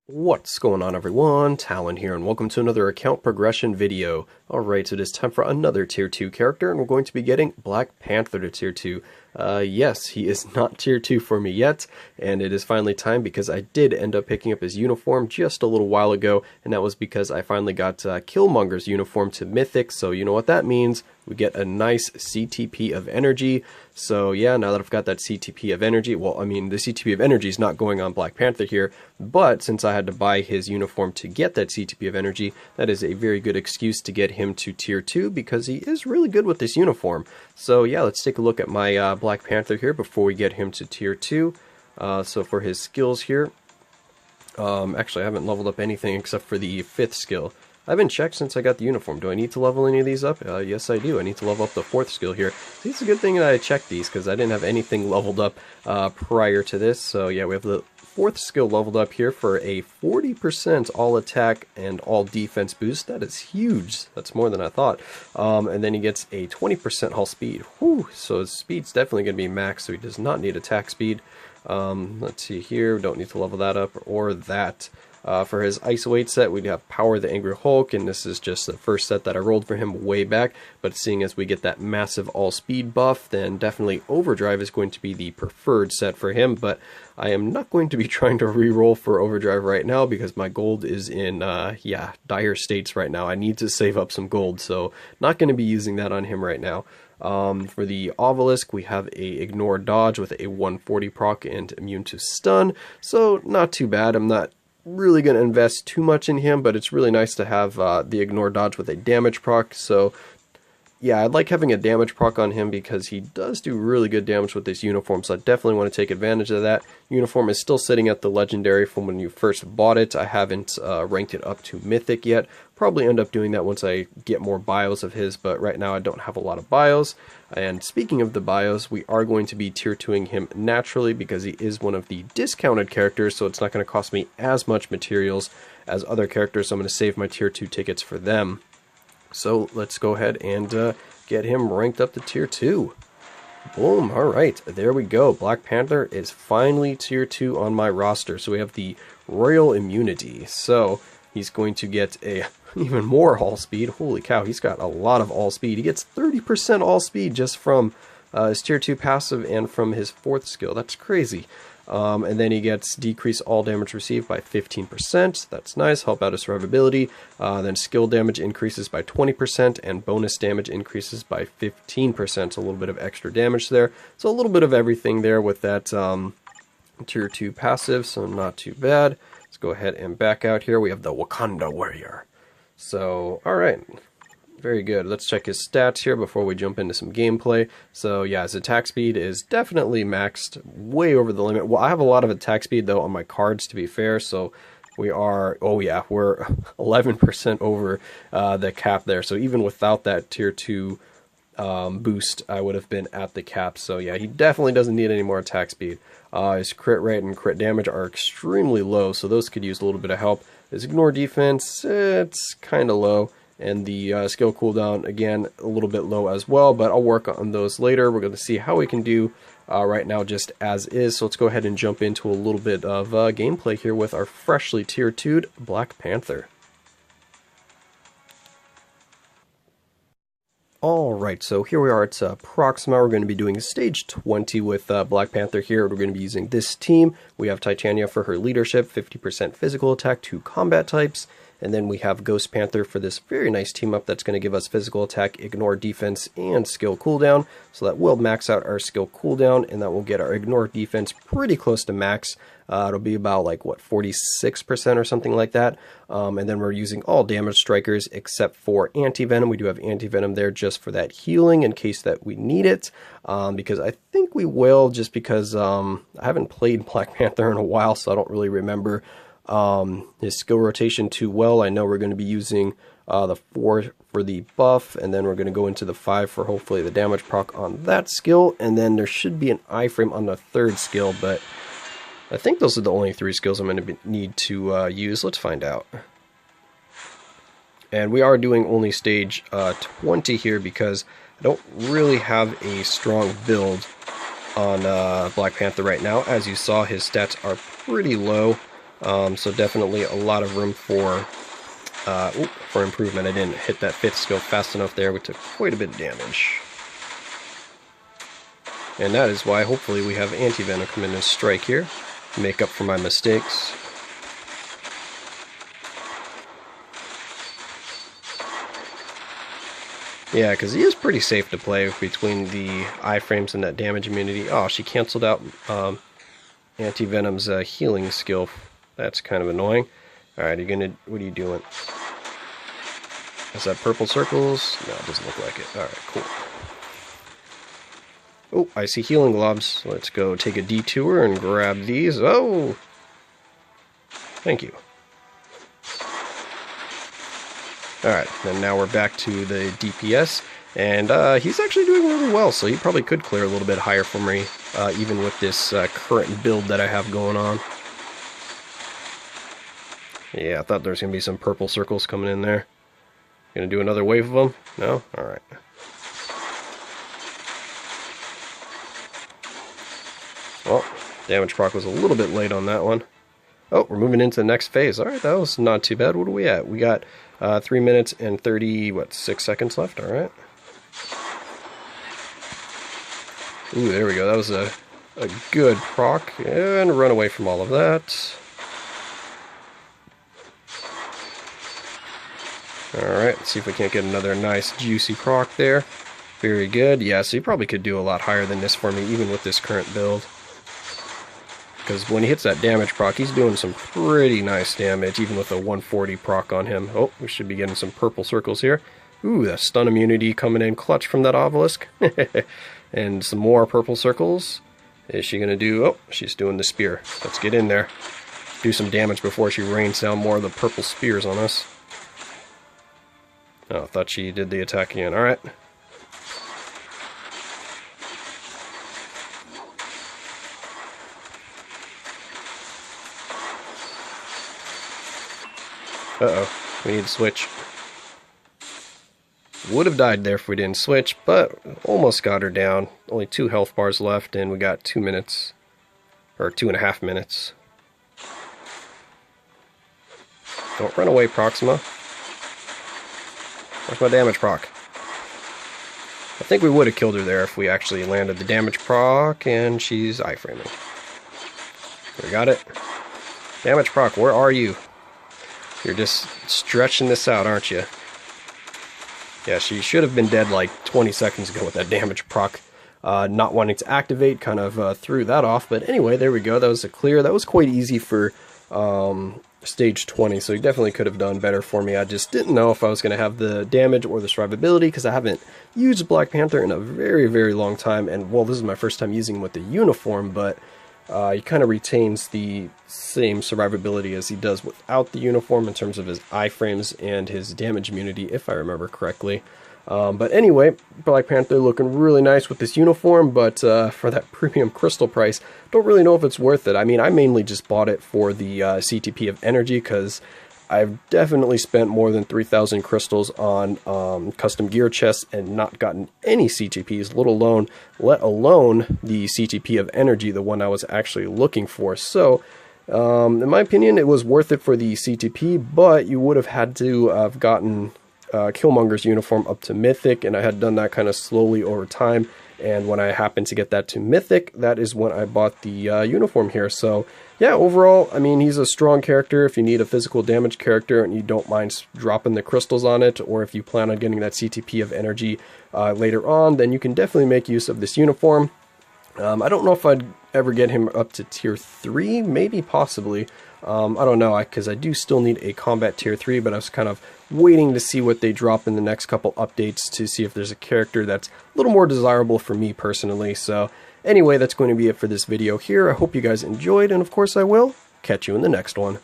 What's going on, everyone? Talen here, and welcome to another account progression video. Alright, so it is time for another Tier 2 character, and we're going to be getting Black Panther to Tier 2. Yes, he is not Tier 2 for me yet, and it is finally time because I did end up picking up his uniform just a little while ago, and that was because I finally got Killmonger's uniform to mythic, so you know what that means. We get a nice CTP of energy. So yeah, now that I've got that CTP of energy, well, I mean, the CTP of energy is not going on Black Panther here, but since I had to buy his uniform to get that CTP of energy, that is a very good excuse to get him to Tier 2 because he is really good with this uniform. So yeah, let's take a look at my Black Panther here before we get him to Tier 2. So for his skills here, actually I haven't leveled up anything except for the 5th skill. I haven't checked since I got the uniform. Do I need to level any of these up? Yes, I do. I need to level up the 4th skill here. See, it's a good thing that I checked these because I didn't have anything leveled up prior to this. So yeah, we have the 4th skill leveled up here for a 40% all attack and all defense boost. That is huge. That's more than I thought. And then he gets a 20% all speed. Whew, so his speed's definitely going to be max, so he does not need attack speed. Let's see here. We don't need to level that up or that. For his Ice Weight set, we'd have Power the Angry Hulk, and this is just the first set that I rolled for him way back, but seeing as we get that massive all-speed buff, then definitely Overdrive is going to be the preferred set for him, but I am not going to be trying to re-roll for Overdrive right now because my gold is in, dire states right now. I need to save up some gold, so not going to be using that on him right now. For the Obelisk, we have a Ignore Dodge with a 140 proc and immune to stun, so not too bad. I'm not really going to invest too much in him, but it's really nice to have the Ignore Dodge with a damage proc. So yeah, I like having a damage proc on him because he does do really good damage with this uniform, so I definitely want to take advantage of that. Uniform is still sitting at the legendary from when you first bought it. I haven't ranked it up to mythic yet. Probably end up doing that once I get more bios of his, but right now I don't have a lot of bios. And speaking of the bios, we are going to be tier 2ing him naturally because he is one of the discounted characters, so it's not going to cost me as much materials as other characters, so I'm going to save my tier 2 tickets for them. So let's go ahead and get him ranked up to tier 2. Boom, alright, there we go. Black Panther is finally tier 2 on my roster. So we have the Royal Immunity. So he's going to get a even more all speed. Holy cow, he's got a lot of all speed. He gets 30% all speed just from his tier 2 passive and from his 4th skill. That's crazy. And then he gets decrease all damage received by 15%. That's nice. Help out his survivability. Then skill damage increases by 20% and bonus damage increases by 15%. So a little bit of extra damage there. So a little bit of everything there with that tier 2 passive. So not too bad. Let's go ahead and back out here. We have the Wakanda Warrior. So, alright. Very good. Let's check his stats here before we jump into some gameplay. So yeah, his attack speed is definitely maxed way over the limit. Well, I have a lot of attack speed though on my cards, to be fair, so we are, oh yeah, we're 11% over the cap there. So even without that tier 2 boost, I would have been at the cap. So yeah, he definitely doesn't need any more attack speed. His crit rate and crit damage are extremely low, so those could use a little bit of help. His ignore defense, it's kind of low. And the skill cooldown, again, a little bit low as well, but I'll work on those later. We're going to see how we can do right now just as is. So let's go ahead and jump into a little bit of gameplay here with our freshly tier 2'd Black Panther. Alright, so here we are at Proxima. We're going to be doing stage 20 with Black Panther here. We're going to be using this team. We have Titania for her leadership, 50% physical attack, 2 combat types. And then we have Ghost Panther for this very nice team up that's going to give us physical attack, ignore defense, and skill cooldown. So that will max out our skill cooldown, and that will get our ignore defense pretty close to max. It'll be about like, what, 46% or something like that. And then we're using all damage strikers except for anti-venom. We do have anti-venom there just for that healing in case that we need it. Because I think we will, just because I haven't played Black Panther in a while, so I don't really remember his skill rotation too well. I know we're going to be using the 4 for the buff, and then we're going to go into the 5 for hopefully the damage proc on that skill, and then there should be an iframe on the 3rd skill, but I think those are the only 3 skills I'm going to need to use. Let's find out. And we are doing only stage 20 here because I don't really have a strong build on Black Panther right now. As you saw, his stats are pretty low. So definitely a lot of room for improvement. I didn't hit that 5th skill fast enough there. We took quite a bit of damage. And that is why hopefully we have anti-venom come in and strike here. Make up for my mistakes. Yeah, because he is pretty safe to play between the iframes and that damage immunity. Oh, she canceled out Anti-Venom's healing skill. That's kind of annoying. Alright, what are you doing? Is that purple circles? No, it doesn't look like it. Alright, cool. Oh, I see healing globs. Let's go take a detour and grab these. Oh! Thank you. Alright, and now we're back to the DPS, and he's actually doing really well, so he probably could clear a little bit higher for me, even with this current build that I have going on. Yeah, I thought there was going to be some purple circles coming in there. Gonna do another wave of them? No? Alright. Well, damage proc was a little bit late on that one. Oh, we're moving into the next phase. Alright, that was not too bad. What are we at? We got 3 minutes and 6 seconds left. Alright. Ooh, there we go. That was a good proc. And run away from all of that. Alright, let's see if we can't get another nice juicy proc there. Very good. Yeah, so you probably could do a lot higher than this for me, even with this current build. Because when he hits that damage proc, he's doing some pretty nice damage, even with a 140 proc on him. Oh, we should be getting some purple circles here. Ooh, that stun immunity coming in clutch from that obelisk. And some more purple circles. Is she going to do... Oh, she's doing the spear. Let's get in there. Do some damage before she rains down more of the purple spears on us. Oh, I thought she did the attack again. Alright. Uh-oh, we need to switch. Would have died there if we didn't switch, but almost got her down. Only 2 health bars left, and we got 2 minutes. Or 2.5 minutes. Don't run away, Proxima. Where's my damage proc? I think we would have killed her there if we actually landed the damage proc, and she's iframing. We got it. Damage proc, where are you? You're just stretching this out, aren't you? Yeah, she should have been dead like 20 seconds ago with that damage proc not wanting to activate, kind of threw that off. But anyway, there we go. That was a clear. That was quite easy for stage 20, so he definitely could have done better for me. I just didn't know if I was going to have the damage or the survivability, because I haven't used Black Panther in a very, very long time. And, well, this is my first time using him with the uniform, but... he kind of retains the same survivability as he does without the uniform in terms of his iframes and his damage immunity, if I remember correctly. But anyway, Black Panther looking really nice with this uniform, but for that premium crystal price, don't really know if it's worth it. I mean, I mainly just bought it for the CTP of energy, because I've definitely spent more than 3,000 crystals on custom gear chests and not gotten any CTPs, let alone the CTP of energy, the one I was actually looking for. So, in my opinion, it was worth it for the CTP, but you would have had to have gotten Killmonger's uniform up to mythic, and I had done that kind of slowly over time. And when I happened to get that to mythic, that is when I bought the uniform here. So yeah, overall, I mean, he's a strong character. If you need a physical damage character and you don't mind dropping the crystals on it, or if you plan on getting that CTP of energy later on, then you can definitely make use of this uniform. I don't know if I'd ever get him up to tier 3, maybe, possibly. I don't know, because I do still need a combat tier 3, but I was kind of waiting to see what they drop in the next couple updates to see if there's a character that's a little more desirable for me personally. So anyway, that's going to be it for this video here. I hope you guys enjoyed, and of course I will catch you in the next one.